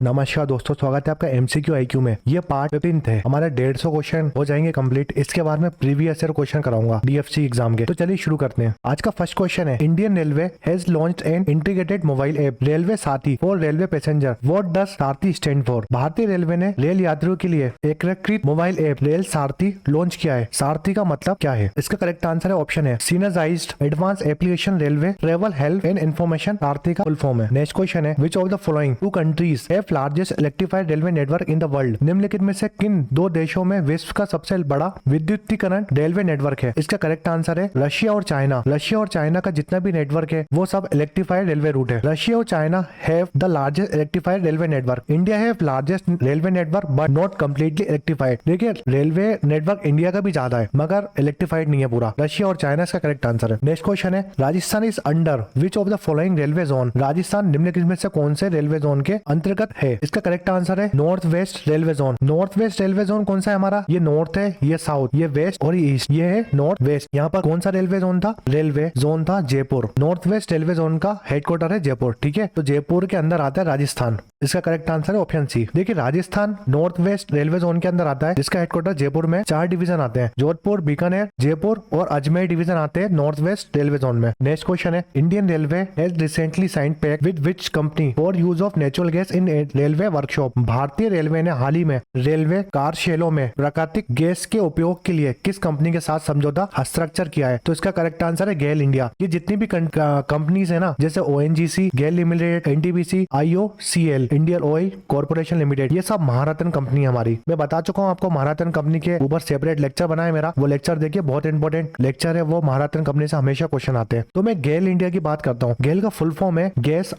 नमस्कार दोस्तों, स्वागत है आपका एमसीक्यू आईक्यू में। ये पार्ट 15 है। हमारे 150 क्वेश्चन हो जाएंगे कंप्लीट। इसके बाद में प्रीवियस ईयर क्वेश्चन कराऊंगा डीएफसी एग्जाम के। तो चलिए शुरू करते हैं। आज का फर्स्ट क्वेश्चन है, Indian railway has launched an integrated mobile app railway Sathi for railway passenger. What does Saarthi stand for? भारतीय रेलवे ने रेल यात्रियों के लिए एकीकृत mobile app rail Saarthi launch किया है। सारथी का मतलब क्या है? इसका करेक्ट आंसर है ऑप्शन है synergised advance application railway travel help and information. Saarthi का फुल फॉर्म है। नेक्स्ट क्वेश्चन है, which of the following two countries have largest electrified railway network in the world? निम्नलिखित में से किन दो देशों में विश्व का सबसे बड़ा विद्युतीकरण रेलवे नेटवर्क है? इसका करेक्ट आंसर है रशिया और चाइना। रशिया और चाइना का जितना भी नेटवर्क है वो सब इलेक्ट्रिफाइड रेलवे रूट है। रशिया और China have the largest electrified railway network. India have largest railway network but not completely electrified. देखिए, रेलवे नेटवर्क इंडिया का भी ज्यादा है मगर इलेक्ट्रिफाइड नहीं है पूरा। रशिया और चाइना इसका करेक्ट आंसर है। नेक्स्ट क्वेश्चन है, Rajasthan is under which of the following railway zone? Rajasthan निम्नलिखित में से कौन से रेलवे जोन के अंतर्गत है? इसका करेक्ट आंसर है north west railway zone. North west railway zone कौन सा है हमारा? ये नॉर्थ है, ये साउथ, ये वेस्ट और ये ईस्ट। ये है नॉर्थ वेस्ट। यहाँ पर कौन सा रेलवे जोन था? रेलवे जोन था Jaipur. North west railway zone का हेडक्वार्टर है जयपुर। ठीक है, तो जयपुर के अंदर आता है राजस्थान। इसका करेक्ट आंसर है ऑप्शन सी। देखिए, Rajasthan north west railway zone के अंदर आता है जिसका हेडक्वार्टर जयपुर में। 4 डिवीजन आते हैं, जोधपुर, बीकानेर, जयपुर और अजमेर डिवीजन आते हैं नॉर्थ वेस्ट रेलवे जोन में। नेक्स्ट क्वेश्चन है, Indian railway has recently signed pact with which company for use of natural gas in railway workshop? भारतीय रेलवे ने हाल ही में रेलवे कार्यशालाओं में प्राकृतिक गैस के उपयोग के लिए किस कंपनी के साथ समझौता हस्ताक्षर किया है? तो इसका करेक्ट आंसर है गेल इंडिया। ये जितनी भी कंपनीज है ना, जैसे ONGC, GAIL limited, NTPC, IOCL, Indian oil corporation limited, ये सब महारत्न कंपनी हमारी। मैं बता चुका हूँ आपको, महारत्न कंपनी के ऊपर सेपरेट लेक्चर बना है मेरा। वो लेक्चर देखिए, बहुत इंपॉर्टेंट लेक्चर है वो। महारत्न कंपनी से हमेशा क्वेश्चन आते हैं। तो मैं गेल इंडिया की बात करता हूँ। गेल का फुल फॉर्म है gas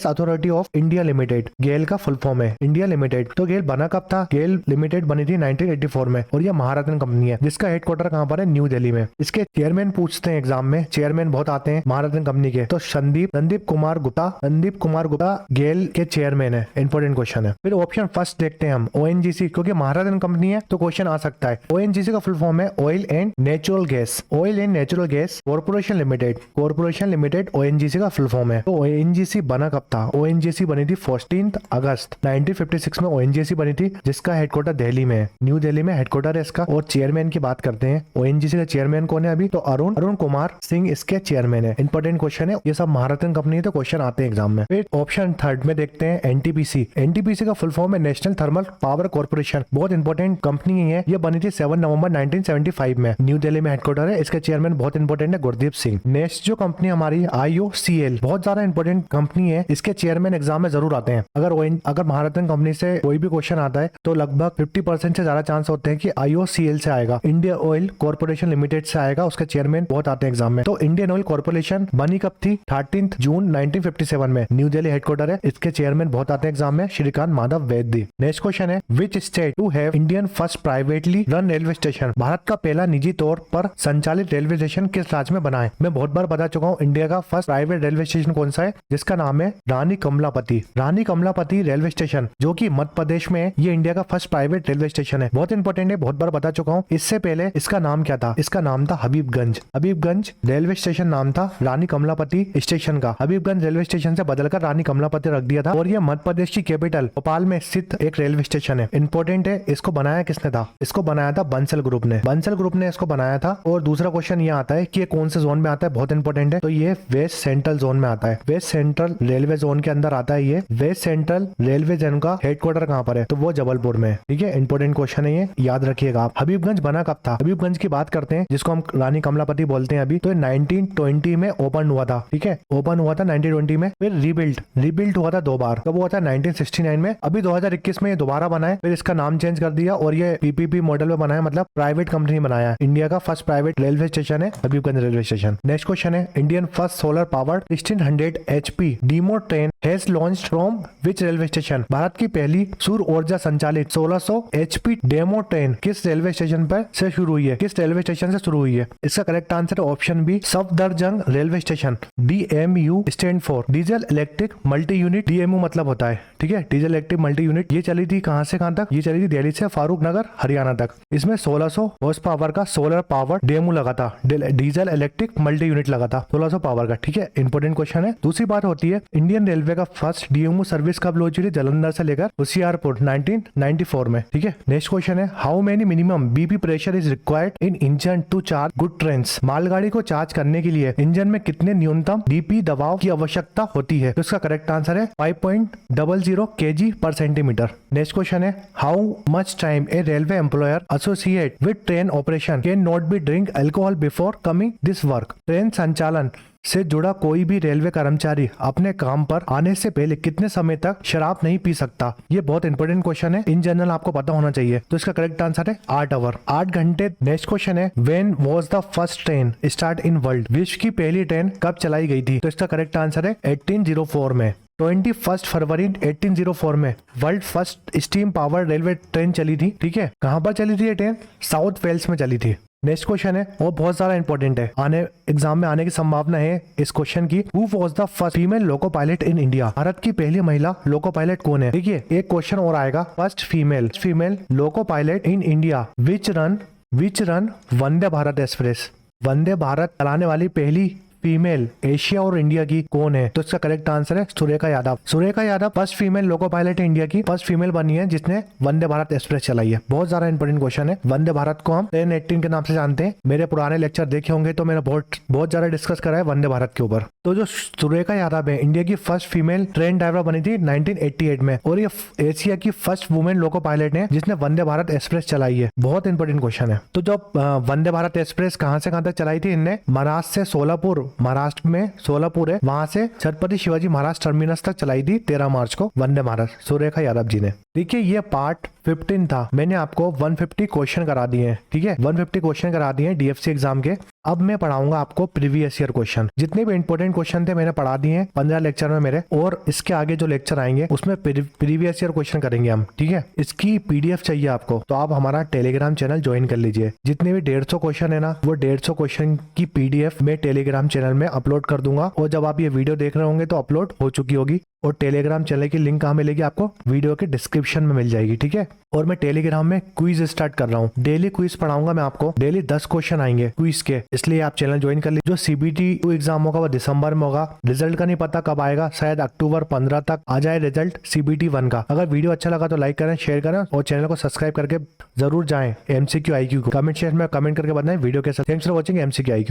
authority of India limited. GAIL का फुल फॉर्म है इंडिया लिमिटेड। तो गेल बना कब था? गेल लिमिटेड बनी थी 1984 में और ये महारत्न कंपनी है जिसका हेडक्वार्टर कहाँ पर है? न्यू दिल्ली में। इसके चेयरमैन पूछते हैं एग्जाम में, चेयरमैन बहुत आते हैं महारत्न कंपनी के। तो संदीप कुमार गुप्ता गेल के चेयरमैन है। इंपॉर्टेंट क्वेश्चन है। फिर ऑप्शन फर्स्ट देखते हैं हम, ओएनजीसी, क्योंकि महारत्न कंपनी है तो क्वेश्चन आ सकता है। ओएनजीसी का फुल फॉर्म है oil and natural gas corporation limited. ONGC का फुल फॉर्म है। तो ओएनजीसी बना कब था? ओएनजीसी बनी थी 14 अगस्त 1956 में ओएनजीसी बनी थी जिसका हेडक्वार्टर दिल्ली में है। न्यू दिल्ली में हेडक्वार्टर है इसका। और चेयरमैन की बात करते हैं, ओएनजीसी का चेयरमैन कौन है अभी? तो अरुण कुमार सिंह इसके चेयरमैन है। इंपॉर्टेंट क्वेश्चन है, ये सब महारत्न कंपनी है तो क्वेश्चन आते हैं एग्जाम में। फिर ऑप्शन थर्ड में देखते हैं एनटीपीसी का फुल फॉर्म है नेशनल थर्मल पावर कॉर्पोरेशन। बहुत इंपॉर्टेंट कंपनी है ये। बनी थी 7 नवंबर 1975 में। न्यू दिल्ली में हेडक्वार्टर है। इसका चेयरमैन बहुत इंपॉर्टेंट है, गुरदीप सिंह। नेक्स्ट जो कंपनी हमारी आईओसीएल, बहुत ज्यादा इंपॉर्टेंट कंपनी है। इसके चेयरमैन एग्जाम में जरूर आते हैं। अगर महारत्न कंपनी से कोई भी क्वेश्चन आता है तो लगभग 50% से ज्यादा चांस होते हैं कि आईओसीएल से आएगा, इंडियन ऑयल कॉर्पोरेशन लिमिटेड से आएगा। उसका चेयरमैन बहुत आते हैं एग्जाम में। तो इंडियन ऑयल कॉर्पोरेशन बनी कब थी? 13 जून 1957 में। न्यू दिल्ली हेडक्वार्टर है। इसके चेयरमैन बहुत आते हैं एग्जाम में, श्रीकांत माधव वैद्य। नेक्स्ट क्वेश्चन है, which state to have Indian first privately run railway station? Bharat का पहला निजी तौर पर संचालित रेलवे स्टेशन किस राज्य में बना है? मैं बहुत बार बता चुका हूँ, इंडिया का फर्स्ट प्राइवेट रेलवे स्टेशन कौन सा है, जिसका नाम है रानी कमलापति रेलवे स्टेशन, जो कि मध्य प्रदेश में है। ये इंडिया का फर्स्ट प्राइवेट रेलवे स्टेशन है। बहुत इंपॉर्टेंट है, बहुत बार बता चुका हूँ। इससे पहले इसका नाम क्या था? इसका नाम था हबीबगंज रेलवे स्टेशन नाम था रानी कमलापति स्टेशन का। हबीबगंज रेलवे स्टेशन से बदलकर रानी कमलापति रख दिया था। और ये मध्य प्रदेश की कैपिटल भोपाल में स्थित एक रेलवे स्टेशन है। इंपॉर्टेंट है, इसको बनाया किसने था? इसको बनाया था बंसल ग्रुप ने इसको बनाया था। और दूसरा क्वेश्चन ये आता है कि ये कौन से जोन में आता है? बहुत इंपॉर्टेंट है। तो ये वेस्ट सेंट्रल जोन में आता है। वेस्ट सेंट्रल रेलवे जोन के अंदर आता है ये। वेस्ट सेंट्रल रेलवे जोन का हेडक्वार्टर कहाँ पर है? तो वो जबलपुर में। ठीक है, इंपॉर्टेंट क्वेश्चन है ये, याद रखिएगा आप। हबीबगंज बना कब था? हबीबगंज की बात करते हैं, जिसको हम रानी कमलापति बोलते हैं अभी। तो 1920 में ओपन हुआ था। ठीक है, ओपन हुआ था 1920 में। फिर रिबिल्ड हुआ था 2 बार। कब हुआ था? 1969 में। अभी 2021 में ये दोबारा बना है। फिर इसका नाम चेंज कर दिया और ये पीपीपी मॉडल में बनाया, मतलब प्राइवेट कंपनी बनाया। इंडिया का फर्स्ट प्राइवेट रेलवे स्टेशन है Habibganj railway station. Next question है, Indian first solar powered 1600 HP demo train has launched from which railway station? भारत की पहली सूर्य ऊर्जा संचालित 1600 HP डेमो ट्रेन किस रेलवे स्टेशन पर से शुरू हुई है? किस रेलवे स्टेशन से शुरू हुई है? इसका करेक्ट आंसर है option B, Safdarjung railway station. DMU stand for diesel electric multi unit. DMU मतलब होता है, ठीक है, डीजल इलेक्ट्रिक मल्टी यूनिट। ये चली थी कहां से कहां तक? ये चली थी दिल्ली से फारूक नगर हरियाणा तक। इसमें 1600 हॉर्स पावर का सोलर पावर DMU लगा था, डीजल इलेक्ट्रिक मल्टी यूनिट लगा था 1600 पावर का। ठीक है, इंपॉर्टेंट क्वेश्चन है। दूसरी बात होती है, इंडियन रेलवे का फर्स्ट DMU सर्विस कब लॉन्च हुई थी जालंधर से लेकर होशियारपुर 1994 में। ठीक है, नेक्स्ट क्वेश्चन है how many minimum BP pressure is required in engine to charge good trains. मालगाड़ी को चार्ज करने के लिए इंजन में कितने न्यूनतम बीपी दबाव की आवश्यकता होती है। तो इसका करेक्ट आंसर है 5.00 kg पर सेंटीमीटर। नेक्स्ट क्वेश्चन है how much time A railway employer associate with train operation can not be drink alcohol before coming this work. Train संचालन से जुड़ा कोई भी रेलवे कर्मचारी अपने काम पर आने से पहले कितने समय तक शराब नहीं पी सकता। ये बहुत इंपॉर्टेंट क्वेश्चन है, इन जनरल आपको पता होना चाहिए। तो इसका करेक्ट आंसर है 8 आवर, 8 घंटे। नेक्स्ट क्वेश्चन है when was the first train start in world. विश्व की पहली ट्रेन कब चलाई गई थी। तो इसका करेक्ट आंसर है 1804 में। 21 फरवरी 1804 में world first steam power railway train चली थी। ठीक है, कहां पर चली थी ये ट्रेन, साउथ वेल्स में चली थी। नेक्स्ट क्वेश्चन है और बहुत सारा इंपॉर्टेंट है, आने एग्जाम में आने की संभावना है इस क्वेश्चन की। Who was the first female loco pilot in India. Bharat की पहली महिला लोको पायलट कौन है। देखिए एक क्वेश्चन और आएगा, first female loco pilot in India which run Vande Bharat express. Vande Bharat चलाने वाली पहली फीमेल एशिया और इंडिया की कौन है। तो इसका करेक्ट आंसर है Surekha Yadav. Surekha Yadav first female loco pilot India की फर्स्ट फीमेल बनी है जिसने वंदे भारत एक्सप्रेस चलाई है। बहुत ज्यादा इंपॉर्टेंट क्वेश्चन है। वंदे भारत को हम ट्रेन 18 के नाम से जानते हैं। मेरे पुराने लेक्चर देखे होंगे तो मैंने बहुत ज्यादा डिस्कस करा है वंदे भारत के ऊपर। तो जो सुरेखा यादव है इंडिया की फर्स्ट फीमेल ट्रेन ड्राइवर बनी थी 1988 में, और ये एशिया की फर्स्ट वुमेन लोको पायलट है जिसने वंदे भारत एक्सप्रेस चलाई है। बहुत इंपॉर्टेंट क्वेश्चन है। तो जो वंदे भारत एक्सप्रेस कहां से कहां तक चलाई थी इनने, महाराष्ट्र से सोलापुर, महाराष्ट्र में सोलापुर है, वहां से छत्रपति शिवाजी महाराज टर्मिनस तक चलाई थी 13 मार्च को वंदे भारत सुरेखा यादव जी ने। देखिए ये पार्ट 15 था, मैंने आपको 150 क्वेश्चन करा दिए हैं। ठीक है, 150 क्वेश्चन करा दिए हैं डीएफसी एग्जाम के। अब मैं पढ़ाऊंगा आपको प्रीवियस ईयर क्वेश्चन। जितने भी इंपॉर्टेंट क्वेश्चन थे मैंने पढ़ा दिए हैं 15 लेक्चर में मेरे, और इसके आगे जो लेक्चर आएंगे उसमें प्रीवियस ईयर क्वेश्चन करेंगे हम। ठीक है, इसकी पीडीएफ चाहिए आपको तो आप हमारा टेलीग्राम चैनल ज्वाइन कर लीजिए। जितने भी 150 क्वेश्चन है ना, वो 150 क्वेश्चन की पीडीएफ मैं टेलीग्राम चैनल में अपलोड कर दूंगा, और जब आप ये वीडियो देख रहे होंगे तो अपलोड हो चुकी होगी। और टेलीग्राम चैनल की लिंक कहाँ मिलेगी आपको, वीडियो के डिस्क्रिप्शन में मिल जाएगी। ठीक है, और मैं टेलीग्राम में क्विज स्टार्ट कर रहा हूँ, डेली क्विज पढ़ाऊंगा मैं आपको। डेली 10 क्वेश्चन आएंगे क्विज के, इसलिए आप चैनल ज्वाइन कर लीजिए। जो सीबीटी 2 एग्जाम होगा वो दिसंबर में होगा, रिजल्ट का नहीं पता कब आएगा, शायद अक्टूबर 15 तक आ जाए रिजल्ट सीबीटी 1 का। अगर वीडियो अच्छा लगा तो लाइक करें, शेयर करें, और चैनल को सब्सक्राइब करके जरूर जाएं। एमसीक्यू IQ को कमेंट सेक्शन में कमेंट करके बताएं वीडियो कैसा। Thanks for watching MCQ IQ।